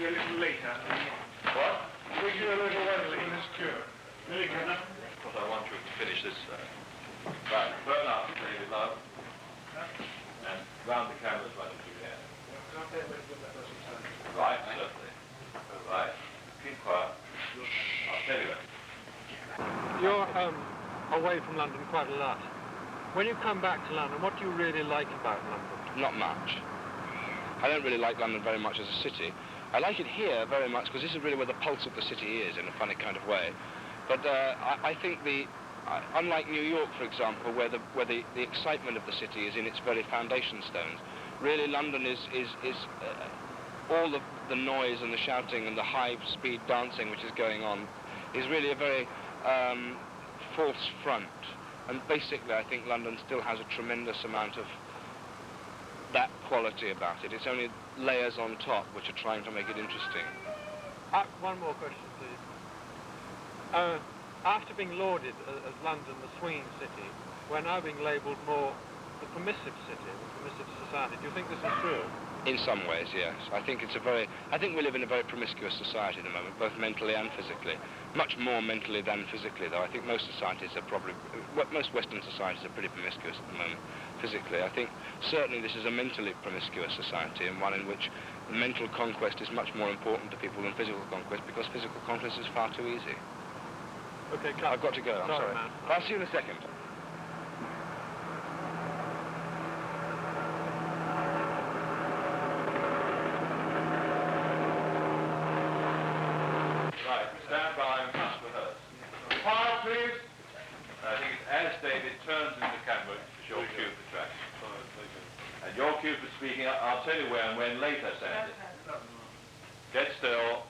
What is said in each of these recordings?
you a little later. What? Wait you a little later in this cure. But I want you to finish this. Right, burn up, David Love. And round the camera as much as you can. Right, certainly. Right. Keep quiet. I'll tell you that. You're away from London quite a lot. When you come back to London, what do you really like about London? Not much. I don't really like London very much as a city. I like it here very much because this is really where the pulse of the city is in a funny kind of way. But I think unlike New York, for example, where the excitement of the city is in its very foundation stones, really London is all the noise and the shouting and the high-speed dancing which is going on is really a very false front. And basically, I think London still has a tremendous amount of that quality about it. It's only layers on top which are trying to make it interesting. One more question, please. After being lauded as London, the swinging city, we're now being labelled more the permissive city, the permissive society. Do you think this is true? In some ways, yes. I think we live in a very promiscuous society at the moment, both mentally and physically. Much more mentally than physically, though. I think most Western societies are pretty promiscuous at the moment, physically. I think certainly this is a mentally promiscuous society, and one in which mental conquest is much more important to people than physical conquest, because physical conquest is far too easy. Okay, cut. I've got to go, I'm sorry. Man. I'll see you in a second. Right, stand by and must rehearse. Fire, please. I think it's as David turns into the camera, it's your cue for track. And your cue for speaking, I'll tell you where and when later, Sandy. Get still.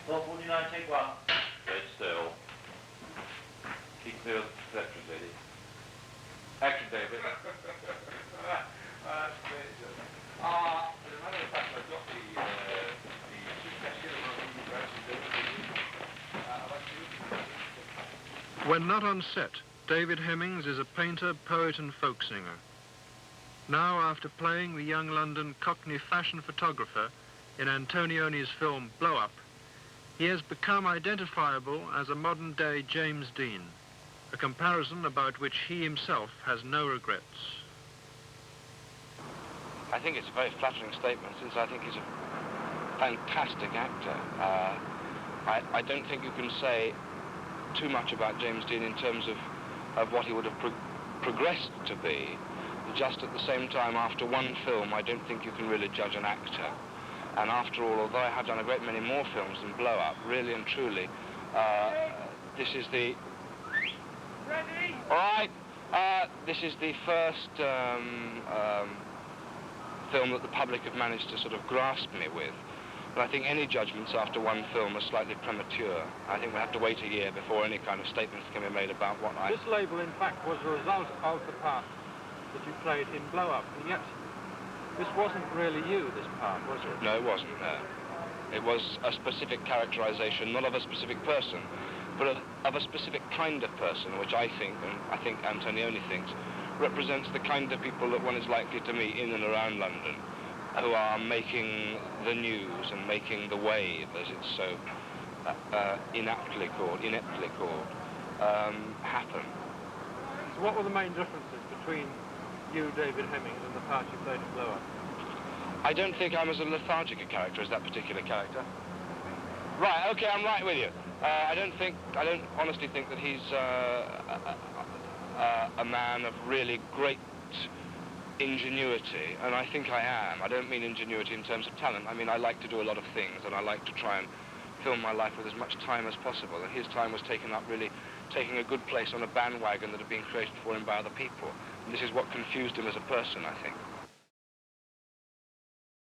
449, take one. Get still. Keep clear of the perception, lady. Action, David. As a matter of fact, I've got the When not on set, David Hemmings is a painter, poet and folk singer. Now, after playing the young London Cockney fashion photographer in Antonioni's film Blow Up, he has become identifiable as a modern-day James Dean, a comparison about which he himself has no regrets. I think it's a very flattering statement, since I think he's a fantastic actor. I don't think you can say too much about James Dean in terms of what he would have progressed to be. Just at the same time, after one film, I don't think you can really judge an actor. And after all, although I have done a great many more films than Blow Up, really and truly, this is the... Ready? All right, this is the first film that the public have managed to sort of grasp me with. But I think any judgments after one film are slightly premature. I think we have to wait a year before any kind of statements can be made about what I... This label, in fact, was a result of the part that you played in Blow Up, and yet this wasn't really you, this part, was it? No, it wasn't. It was a specific characterization, not of a specific person, but of a specific kind of person, which I think, and I think Antonioni thinks, represents the kind of people that one is likely to meet in and around London, who are making the news and making the wave, as it's so ineptly called, happen. So what were the main differences between you, David Hemmings, and the part you played in Blow Up? I don't think I'm as lethargic a character as that particular character. Right, okay, I'm right with you. I don't honestly think that he's a man of really great ingenuity, and I think I am. I don't mean ingenuity in terms of talent. I mean, I like to do a lot of things, and I like to try and fill my life with as much time as possible, and his time was taken up really taking a good place on a bandwagon that had been created for him by other people. And this is what confused him as a person, I think.